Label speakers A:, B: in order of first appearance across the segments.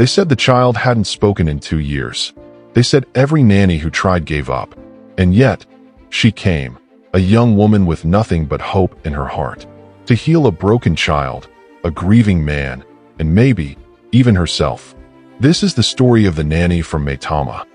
A: They said the child hadn't spoken in 2 years. They said every nanny who tried gave up. And yet, she came, a young woman with nothing but hope in her heart, to heal a broken child, a grieving man, and maybe even herself. This is the story of the nanny from Maitama.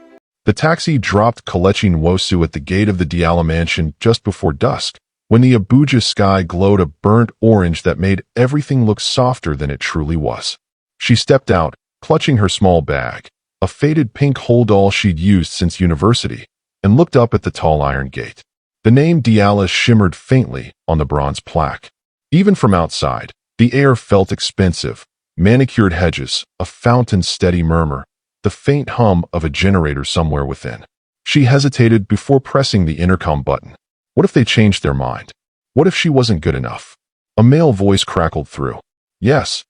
A: The taxi dropped Kelechi Nwosu at the gate of the Diala mansion just before dusk, when the Abuja sky glowed a burnt orange that made everything look softer than it truly was. She stepped out, clutching her small bag, a faded pink hold-all she'd used since university, and looked up at the tall iron gate. The name Diala shimmered faintly on the bronze plaque. Even from outside, the air felt expensive. Manicured hedges, a fountain's steady murmur, the faint hum of a generator somewhere within. She hesitated before pressing the intercom button. What if they changed their mind? What if she wasn't good enough? A male voice crackled through. Yes.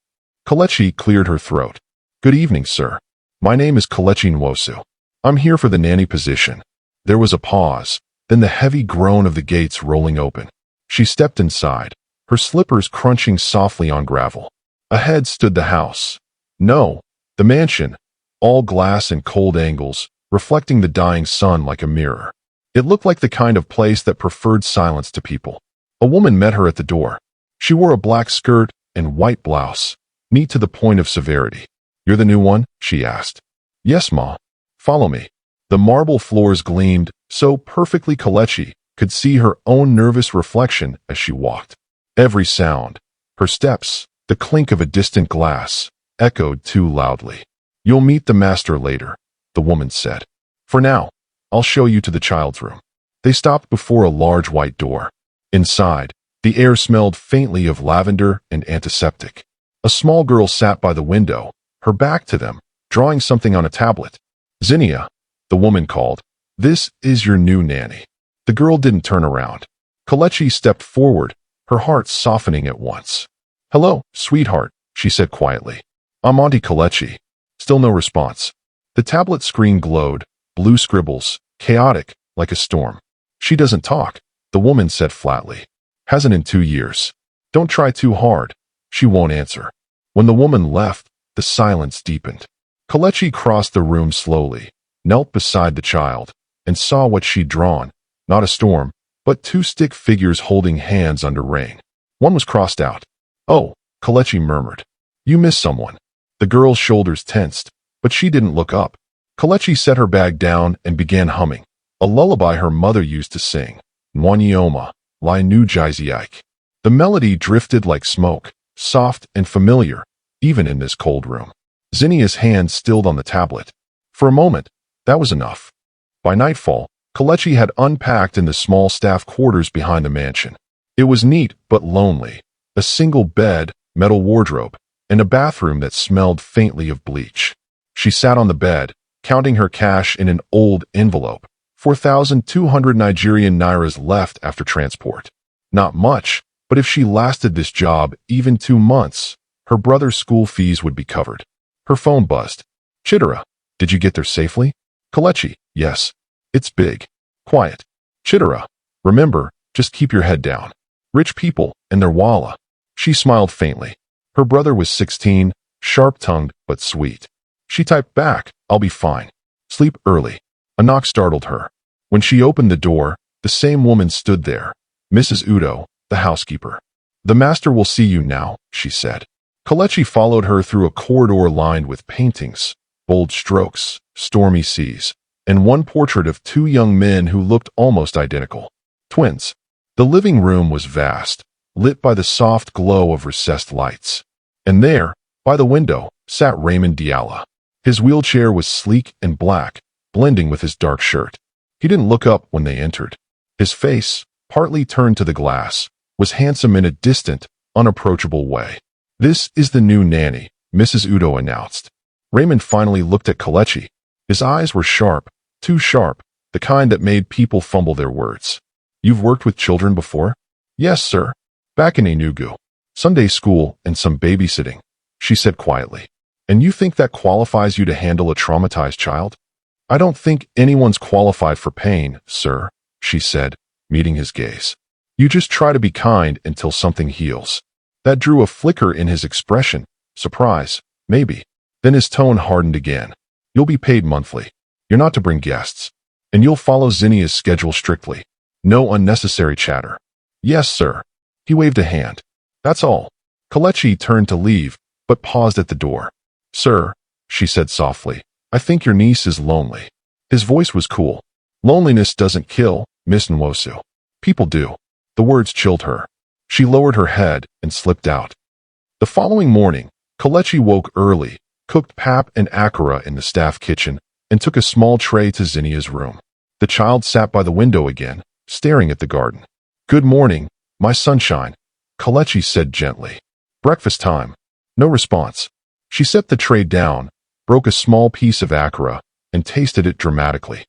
A: Kelechi cleared her throat. Good evening, sir. My name is Kelechi Nwosu. I'm here for the nanny position. There was a pause, then the heavy groan of the gates rolling open. She stepped inside, her slippers crunching softly on gravel. Ahead stood the house. No, the mansion, all glass and cold angles, reflecting the dying sun like a mirror. It looked like the kind of place that preferred silence to people. A woman met her at the door. She wore a black skirt and white blouse, neat to the point of severity. You're the new one? She asked. Yes, ma. Follow me. The marble floors gleamed, so perfectly Kelechi could see her own nervous reflection as she walked. Every sound, her steps, the clink of a distant glass, echoed too loudly. You'll meet the master later, the woman said. For now, I'll show you to the child's room. They stopped before a large white door. Inside, the air smelled faintly of lavender and antiseptic. A small girl sat by the window, her back to them, drawing something on a tablet. Zinnia, the woman called. This is your new nanny. The girl didn't turn around. Kelechi stepped forward, her heart softening at once. Hello, sweetheart, she said quietly. I'm Auntie Kelechi. Still no response. The tablet screen glowed, blue scribbles, chaotic, like a storm. She doesn't talk, the woman said flatly. Hasn't in 2 years. Don't try too hard. She won't answer. When the woman left, the silence deepened. Kelechi crossed the room slowly, knelt beside the child, and saw what she'd drawn. Not a storm, but 2 stick figures holding hands under rain. One was crossed out. Oh, Kelechi murmured. You missed someone. The girl's shoulders tensed, but she didn't look up. Kelechi set her bag down and began humming, a lullaby her mother used to sing, Nwanyoma, Lai Nu Jaiziike. The melody drifted like smoke, soft and familiar, even in this cold room. Zinnia's hand stilled on the tablet. For a moment, that was enough. By nightfall, Kelechi had unpacked in the small staff quarters behind the mansion. It was neat but lonely. A single bed, metal wardrobe, and a bathroom that smelled faintly of bleach. She sat on the bed, counting her cash in an old envelope. 4,200 Nigerian nairas left after transport. Not much, but if she lasted this job even 2 months, her brother's school fees would be covered. Her phone buzzed. Chitara, did you get there safely? Kelechi, yes. It's big. Quiet. Chitara, remember, just keep your head down. Rich people and their walla. She smiled faintly. Her brother was 16, sharp-tongued but sweet. She typed back, I'll be fine. Sleep early. A knock startled her. When she opened the door, the same woman stood there, Mrs. Udo, the housekeeper. The master will see you now, she said. Kelechi followed her through a corridor lined with paintings, bold strokes, stormy seas, and one portrait of 2 young men who looked almost identical. Twins. The living room was vast, lit by the soft glow of recessed lights. And there, by the window, sat Raymond Diala. His wheelchair was sleek and black, blending with his dark shirt. He didn't look up when they entered. His face, partly turned to the glass, was handsome in a distant, unapproachable way. This is the new nanny, Mrs. Udo announced. Raymond finally looked at Kelechi. His eyes were sharp, too sharp, the kind that made people fumble their words. You've worked with children before? Yes, sir. Back in Enugu. Sunday school and some babysitting, she said quietly. And you think that qualifies you to handle a traumatized child? I don't think anyone's qualified for pain, sir, she said, meeting his gaze. You just try to be kind until something heals. That drew a flicker in his expression. Surprise, maybe. Then his tone hardened again. You'll be paid monthly. You're not to bring guests. And you'll follow Zinnia's schedule strictly. No unnecessary chatter. Yes, sir. He waved a hand. That's all. Kelechi turned to leave, but paused at the door. Sir, she said softly, I think your niece is lonely. His voice was cool. Loneliness doesn't kill, Miss Nwosu. People do. The words chilled her. She lowered her head and slipped out. The following morning, Kelechi woke early, cooked pap and akara in the staff kitchen, and took a small tray to Zinnia's room. The child sat by the window again, staring at the garden. Good morning, my sunshine, Kelechi said gently. Breakfast time. No response. She set the tray down, broke a small piece of akara, and tasted it dramatically.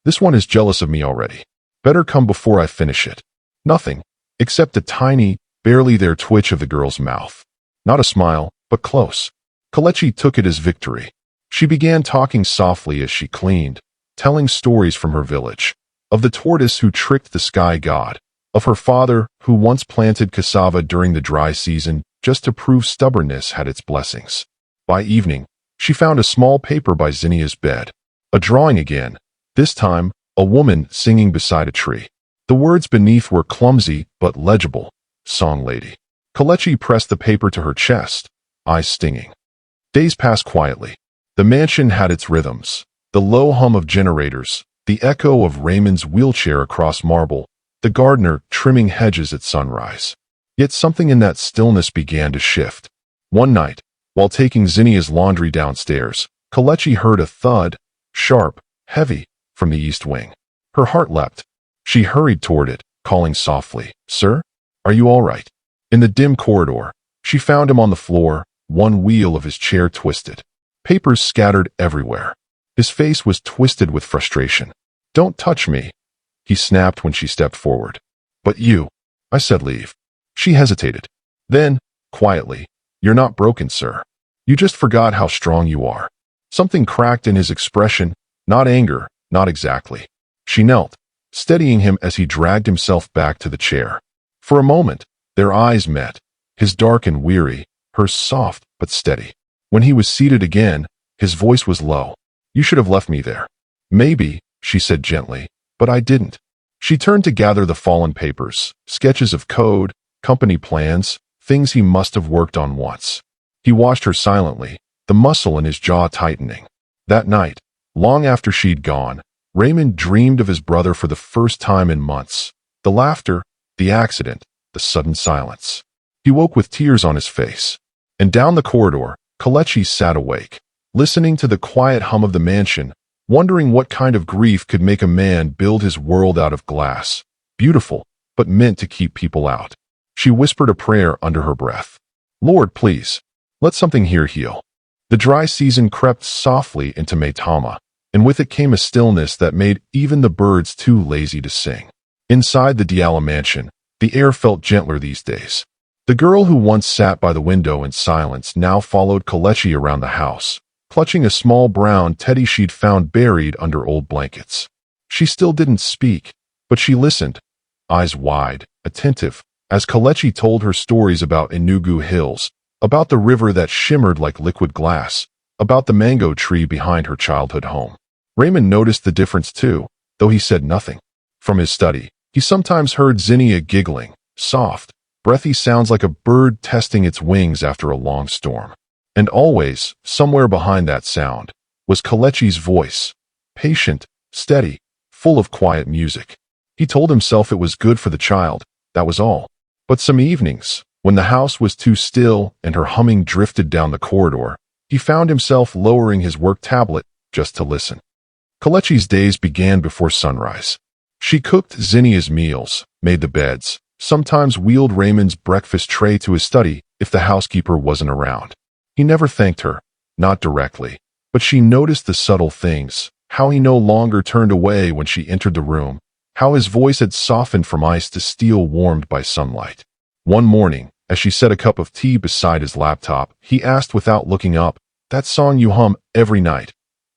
A: This one is jealous of me already. Better come before I finish it. Nothing, except a tiny, barely there twitch of the girl's mouth. Not a smile, but close. Kelechi took it as victory. She began talking softly as she cleaned, telling stories from her village. Of the tortoise who tricked the sky god. Of her father, who once planted cassava during the dry season just to prove stubbornness had its blessings. By evening, she found a small paper by Zinnia's bed. A drawing again, this time, a woman singing beside a tree. The words beneath were clumsy but legible. Song Lady. Kelechi pressed the paper to her chest, eyes stinging. Days passed quietly. The mansion had its rhythms. The low hum of generators, the echo of Raymond's wheelchair across marble, the gardener trimming hedges at sunrise. Yet something in that stillness began to shift. One night, while taking Zinnia's laundry downstairs, Kelechi heard a thud, sharp, heavy, from the east wing. Her heart leapt. She hurried toward it, calling softly, Sir? Are you all right? In the dim corridor, she found him on the floor, one wheel of his chair twisted. Papers scattered everywhere. His face was twisted with frustration. Don't touch me, he snapped when she stepped forward. But you, I said leave. She hesitated. Then, quietly, you're not broken, sir. You just forgot how strong you are. Something cracked in his expression, not anger, not exactly. She knelt, steadying him as he dragged himself back to the chair. For a moment, their eyes met, his dark and weary, hers soft but steady. When he was seated again, his voice was low. You should have left me there. Maybe, she said gently, but I didn't. She turned to gather the fallen papers, sketches of code, company plans, things he must have worked on once. He watched her silently, the muscle in his jaw tightening. That night, long after she'd gone, Raymond dreamed of his brother for the first time in months. The laughter, the accident, the sudden silence. He woke with tears on his face. And down the corridor, Kelechi sat awake, listening to the quiet hum of the mansion, wondering what kind of grief could make a man build his world out of glass. Beautiful, but meant to keep people out. She whispered a prayer under her breath. Lord, please, let something here heal. The dry season crept softly into Maitama, and with it came a stillness that made even the birds too lazy to sing. Inside the Diala mansion, the air felt gentler these days. The girl who once sat by the window in silence now followed Kelechi around the house, clutching a small brown teddy she'd found buried under old blankets. She still didn't speak, but she listened, eyes wide, attentive, as Kelechi told her stories about Enugu Hills, about the river that shimmered like liquid glass, about the mango tree behind her childhood home. Raymond noticed the difference too, though he said nothing. From his study, he sometimes heard Zinnia giggling, soft, breathy sounds like a bird testing its wings after a long storm. And always, somewhere behind that sound, was Kelechi's voice, patient, steady, full of quiet music. He told himself it was good for the child, that was all. But some evenings, when the house was too still and her humming drifted down the corridor, he found himself lowering his work tablet just to listen. Kelechi's days began before sunrise. She cooked Zinnia's meals, made the beds, sometimes wheeled Raymond's breakfast tray to his study if the housekeeper wasn't around. He never thanked her, not directly, but she noticed the subtle things, how he no longer turned away when she entered the room, how his voice had softened from ice to steel warmed by sunlight. One morning, as she set a cup of tea beside his laptop, he asked without looking up, "That song you hum every night,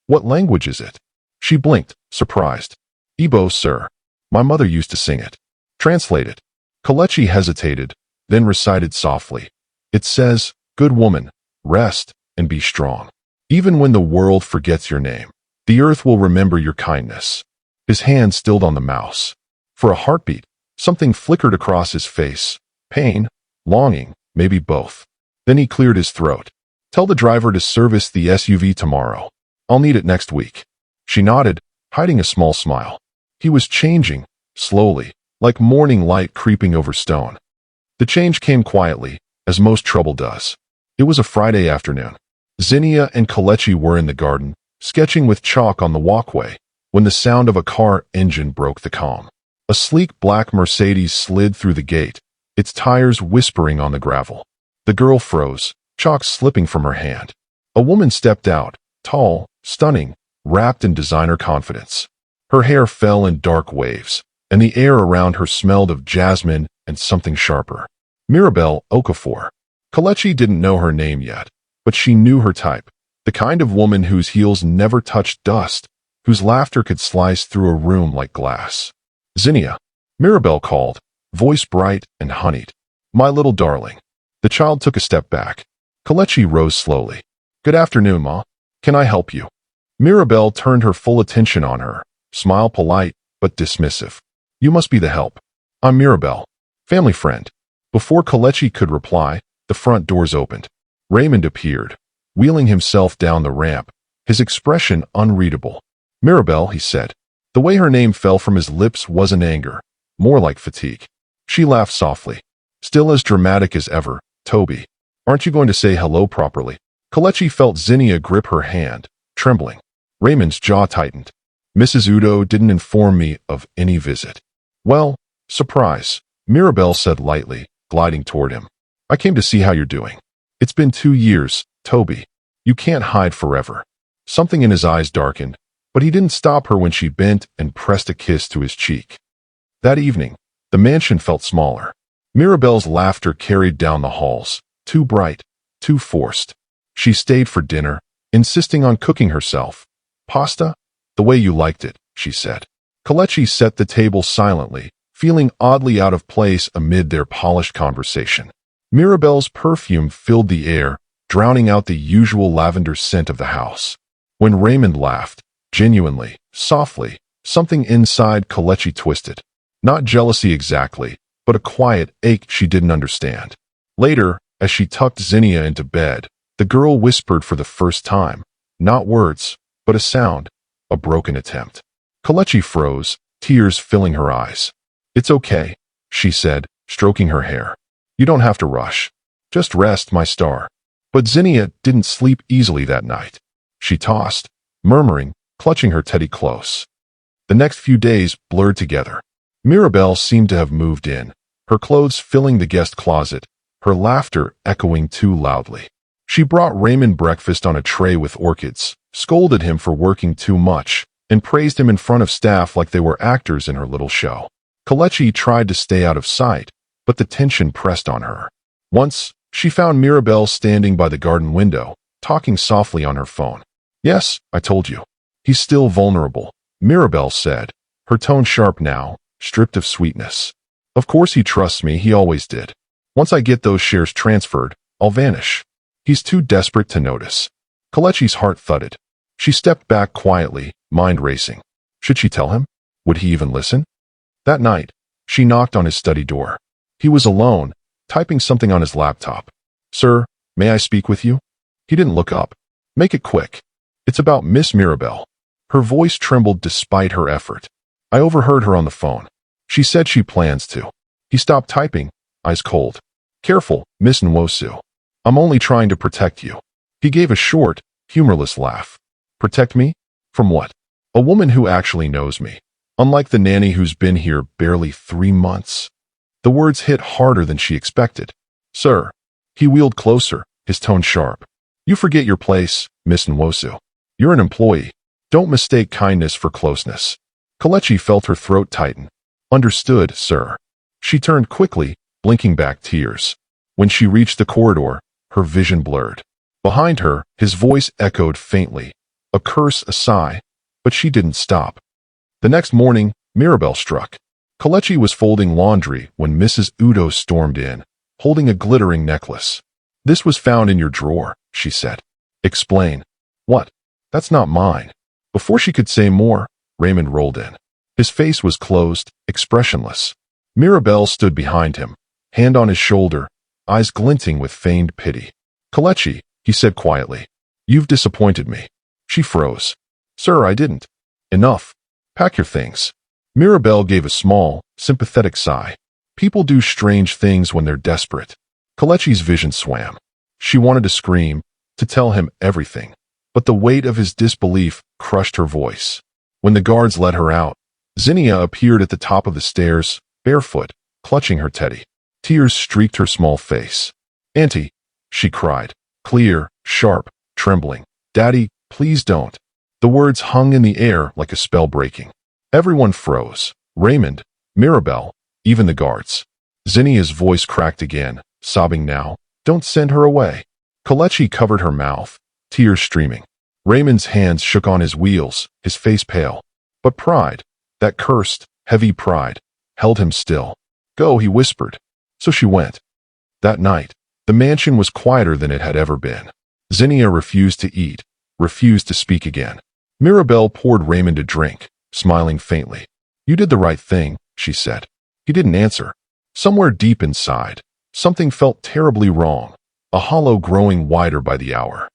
A: what language is it?" She blinked, surprised. "Igbo, sir. My mother used to sing it." "Translate it." Kelechi hesitated, then recited softly. "It says, 'Good woman, rest, and be strong. Even when the world forgets your name, the earth will remember your kindness." His hand stilled on the mouse. For a heartbeat, something flickered across his face. Pain, longing, maybe both. Then he cleared his throat. "Tell the driver to service the SUV tomorrow. I'll need it next week." She nodded, hiding a small smile. He was changing, slowly, like morning light creeping over stone. The change came quietly, as most trouble does. It was a Friday afternoon. Zinnia and Kelechi were in the garden, sketching with chalk on the walkway, when the sound of a car engine broke the calm. A sleek black Mercedes slid through the gate, its tires whispering on the gravel. The girl froze, chalk slipping from her hand. A woman stepped out, tall, stunning, wrapped in designer confidence. Her hair fell in dark waves, and the air around her smelled of jasmine and something sharper. Mirabelle Okafor. Kelechi didn't know her name yet, but she knew her type, the kind of woman whose heels never touched dust, whose laughter could slice through a room like glass. "Zinnia," Mirabelle called, voice bright and honeyed. "My little darling." The child took a step back. Kelechi rose slowly. "Good afternoon, Ma. Can I help you?" Mirabelle turned her full attention on her, smile polite but dismissive. "You must be the help. I'm Mirabelle. Family friend." Before Kelechi could reply, the front doors opened. Raymond appeared, wheeling himself down the ramp, his expression unreadable. "Mirabelle," he said. The way her name fell from his lips wasn't anger, more like fatigue. She laughed softly. "Still as dramatic as ever, Toby. Aren't you going to say hello properly?" Kelechi felt Zinnia grip her hand, trembling. Raymond's jaw tightened. "Mrs. Udo didn't inform me of any visit." "Well, surprise," Mirabelle said lightly, gliding toward him. "I came to see how you're doing. It's been 2 years, Toby. You can't hide forever." Something in his eyes darkened, but he didn't stop her when she bent and pressed a kiss to his cheek. That evening, the mansion felt smaller. Mirabelle's laughter carried down the halls, too bright, too forced. She stayed for dinner, insisting on cooking herself. "Pasta? The way you liked it," she said. Kelechi set the table silently, feeling oddly out of place amid their polished conversation. Mirabelle's perfume filled the air, drowning out the usual lavender scent of the house. When Raymond laughed, genuinely, softly, something inside Kelechi twisted. Not jealousy exactly, but a quiet ache she didn't understand. Later, as she tucked Zinnia into bed, the girl whispered for the first time, not words, but a sound, a broken attempt. Kelechi froze, tears filling her eyes. "It's okay," she said, stroking her hair. "You don't have to rush. Just rest, my star." But Zinnia didn't sleep easily that night. She tossed, murmuring, clutching her teddy close. The next few days blurred together. Mirabelle seemed to have moved in, her clothes filling the guest closet, her laughter echoing too loudly. She brought Raymond breakfast on a tray with orchids, scolded him for working too much, and praised him in front of staff like they were actors in her little show. Kelechi tried to stay out of sight, but the tension pressed on her. Once, she found Mirabelle standing by the garden window, talking softly on her phone. "Yes, I told you. He's still vulnerable," Mirabelle said, her tone sharp now, stripped of sweetness. "Of course he trusts me, he always did. Once I get those shares transferred, I'll vanish. He's too desperate to notice." Kelechi's heart thudded. She stepped back quietly, mind racing. Should she tell him? Would he even listen? That night, she knocked on his study door. He was alone, typing something on his laptop. "Sir, may I speak with you?" He didn't look up. "Make it quick. It's about Miss Mirabelle." Her voice trembled despite her effort. "I overheard her on the phone. She said she plans to." He stopped typing, eyes cold. "Careful, Miss Nwosu. I'm only trying to protect you." He gave a short, humorless laugh. "Protect me? From what?" "A woman who actually knows me. Unlike the nanny who's been here barely 3 months." The words hit harder than she expected. "Sir." He wheeled closer, his tone sharp. "You forget your place, Miss Nwosu. You're an employee. Don't mistake kindness for closeness." Kelechi felt her throat tighten. "Understood, sir." She turned quickly, blinking back tears. When she reached the corridor, her vision blurred. Behind her, his voice echoed faintly, a curse, a sigh, but she didn't stop. The next morning, Mirabelle struck. Kelechi was folding laundry when Mrs. Udo stormed in, holding a glittering necklace. "This was found in your drawer," she said. Explain. What? That's not mine. Before she could say more, Raymond rolled in. His face was closed, expressionless. Mirabelle stood behind him, hand on his shoulder, eyes glinting with feigned pity. Kelechi, he said quietly. You've disappointed me. She froze. Sir, I didn't. Enough. Pack your things. Mirabelle gave a small, sympathetic sigh. People do strange things when they're desperate. Kelechi's vision swam. She wanted to scream, to tell him everything. But the weight of his disbelief crushed her voice. When the guards let her out, Zinnia appeared at the top of the stairs, barefoot, clutching her teddy. Tears streaked her small face. Auntie, she cried, clear, sharp, trembling. Daddy, please don't. The words hung in the air like a spell breaking. Everyone froze. Raymond, Mirabelle, even the guards. Zinnia's voice cracked again, sobbing now. Don't send her away. Kelechi covered her mouth, tears streaming. Raymond's hands shook on his wheels, his face pale. But pride, that cursed, heavy pride, held him still. Go, he whispered. So she went. That night, the mansion was quieter than it had ever been. Zinnia refused to eat, refused to speak again. Mirabelle poured Raymond a drink, smiling faintly. You did the right thing, she said. He didn't answer. Somewhere deep inside, something felt terribly wrong, a hollow growing wider by the hour.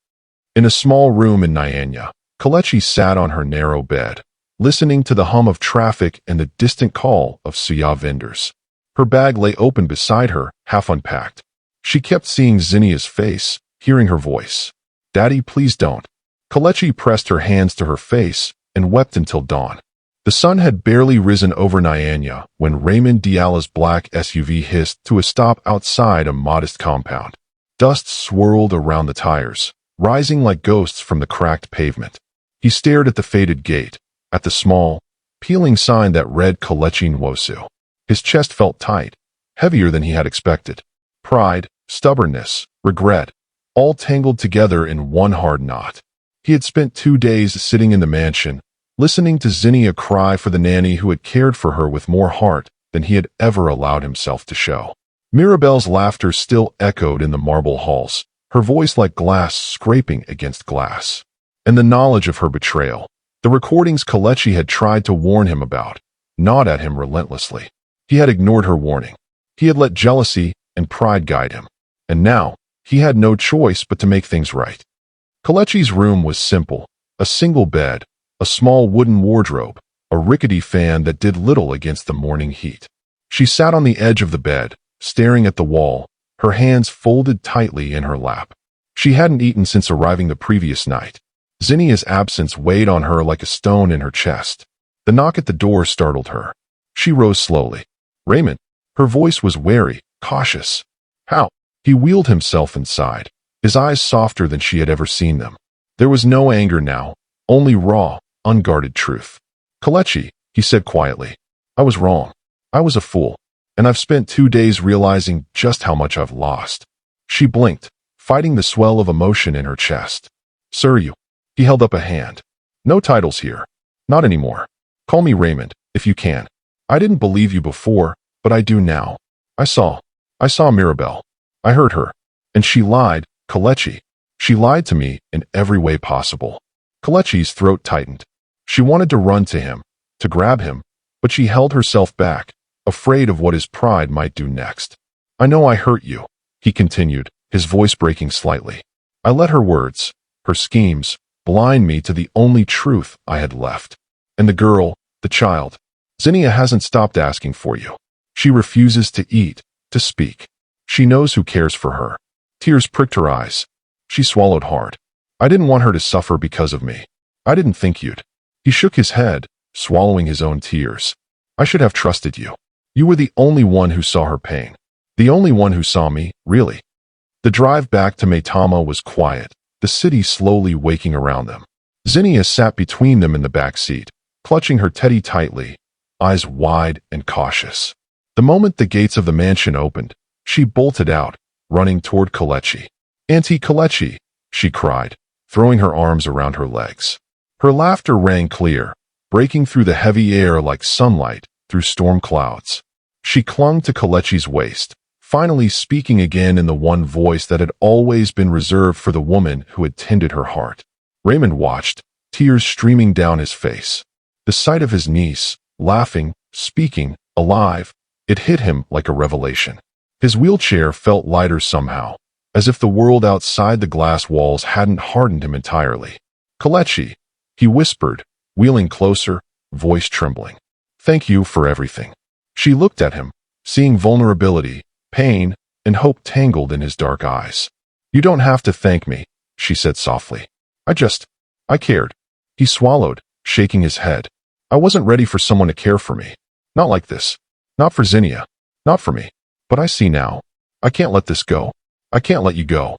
A: In a small room in Nyanya, Kelechi sat on her narrow bed, listening to the hum of traffic and the distant call of suya vendors. Her bag lay open beside her, half unpacked. She kept seeing Zinnia's face, hearing her voice. Daddy, please don't. Kelechi pressed her hands to her face and wept until dawn. The sun had barely risen over Nyanya when Raymond Diala's black SUV hissed to a stop outside a modest compound. Dust swirled around the tires, rising like ghosts from the cracked pavement. He stared at the faded gate, at the small, peeling sign that read Kelechi Nwosu. His chest felt tight, heavier than he had expected. Pride, stubbornness, regret, all tangled together in one hard knot. He had spent 2 days sitting in the mansion, listening to Zinnia cry for the nanny who had cared for her with more heart than he had ever allowed himself to show. Mirabelle's laughter still echoed in the marble halls, her voice like glass scraping against glass. And the knowledge of her betrayal, the recordings Kelechi had tried to warn him about, gnawed at him relentlessly. He had ignored her warning. He had let jealousy and pride guide him. And now, he had no choice but to make things right. Kelechi's room was simple, a single bed, a small wooden wardrobe, a rickety fan that did little against the morning heat. She sat on the edge of the bed, staring at the wall, her hands folded tightly in her lap. She hadn't eaten since arriving the previous night. Zinnia's absence weighed on her like a stone in her chest. The knock at the door startled her. She rose slowly. Raymond. Her voice was wary, cautious. How? He wheeled himself inside, his eyes softer than she had ever seen them. There was no anger now, only raw, unguarded truth. Kelechi, he said quietly. I was wrong. I was a fool. And I've spent 2 days realizing just how much I've lost. She blinked, fighting the swell of emotion in her chest. Sir, you. He held up a hand. No titles here. Not anymore. Call me Raymond, if you can. I didn't believe you before, but I do now. I saw Mirabelle. I heard her. And she lied, Kelechi. She lied to me in every way possible. Kelechi's throat tightened. She wanted to run to him, to grab him, but she held herself back, afraid of what his pride might do next. I know I hurt you, he continued, his voice breaking slightly. I let her words, her schemes, blind me to the only truth I had left. And the girl, the child, Zinnia hasn't stopped asking for you. She refuses to eat, to speak. She knows who cares for her. Tears pricked her eyes. She swallowed hard. I didn't want her to suffer because of me. I didn't think you'd. He shook his head, swallowing his own tears. I should have trusted you. You were the only one who saw her pain. The only one who saw me, really. The drive back to Maitama was quiet, the city slowly waking around them. Zinnia sat between them in the back seat, clutching her teddy tightly, eyes wide and cautious. The moment the gates of the mansion opened, she bolted out, running toward Kelechi. Auntie Kelechi, she cried, throwing her arms around her legs. Her laughter rang clear, breaking through the heavy air like sunlight through storm clouds. She clung to Kelechi's waist, finally speaking again in the one voice that had always been reserved for the woman who had tended her heart. Raymond watched, tears streaming down his face. The sight of his niece, laughing, speaking, alive, it hit him like a revelation. His wheelchair felt lighter somehow, as if the world outside the glass walls hadn't hardened him entirely. "Kelechi," he whispered, wheeling closer, voice trembling. "Thank you for everything." She looked at him, seeing vulnerability, pain, and hope tangled in his dark eyes. "You don't have to thank me," she said softly. I cared." He swallowed, shaking his head. "I wasn't ready for someone to care for me. Not like this. Not for Zinnia. Not for me. But I see now. I can't let this go. I can't let you go."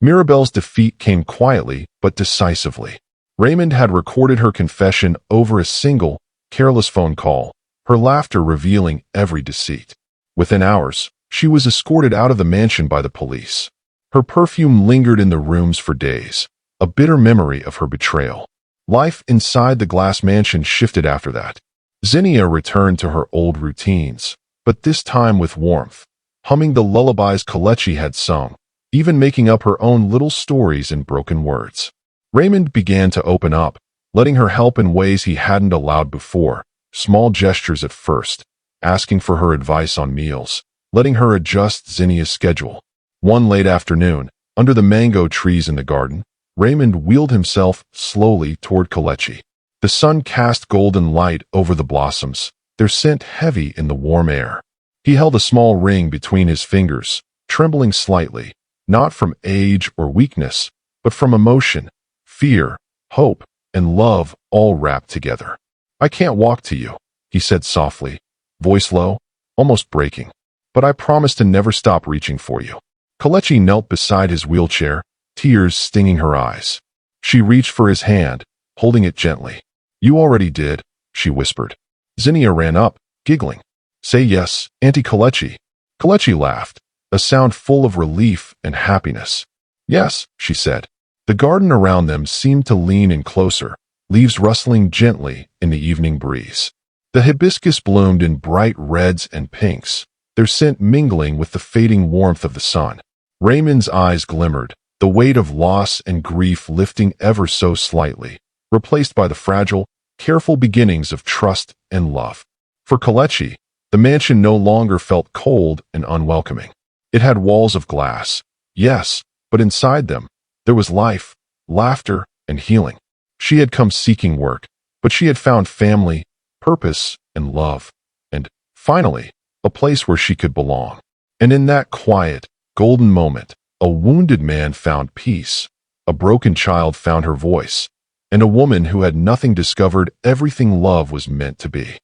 A: Mirabelle's defeat came quietly but decisively. Raymond had recorded her confession over a single, careless phone call, her laughter revealing every deceit. Within hours, she was escorted out of the mansion by the police. Her perfume lingered in the rooms for days, a bitter memory of her betrayal. Life inside the glass mansion shifted after that. Zinnia returned to her old routines, but this time with warmth, humming the lullabies Kelechi had sung, even making up her own little stories in broken words. Raymond began to open up, letting her help in ways he hadn't allowed before, small gestures at first, asking for her advice on meals, letting her adjust Zinnia's schedule. One late afternoon, under the mango trees in the garden, Raymond wheeled himself slowly toward Kelechi. The sun cast golden light over the blossoms, their scent heavy in the warm air. He held a small ring between his fingers, trembling slightly, not from age or weakness, but from emotion, fear, hope, and love all wrapped together. "I can't walk to you," he said softly, voice low, almost breaking. "But I promise to never stop reaching for you." Kelechi knelt beside his wheelchair, tears stinging her eyes. She reached for his hand, holding it gently. "You already did," she whispered. Zinnia ran up, giggling. "Say yes, Auntie Kelechi." Kelechi laughed, a sound full of relief and happiness. "Yes," she said. The garden around them seemed to lean in closer, leaves rustling gently in the evening breeze. The hibiscus bloomed in bright reds and pinks, their scent mingling with the fading warmth of the sun. Raymond's eyes glimmered, the weight of loss and grief lifting ever so slightly, replaced by the fragile, careful beginnings of trust and love. For Kelechi, the mansion no longer felt cold and unwelcoming. It had walls of glass, yes, but inside them, there was life, laughter, and healing. She had come seeking work, but she had found family, purpose, and love, and, finally, a place where she could belong. And in that quiet, golden moment, a wounded man found peace, a broken child found her voice, and a woman who had nothing discovered everything love was meant to be.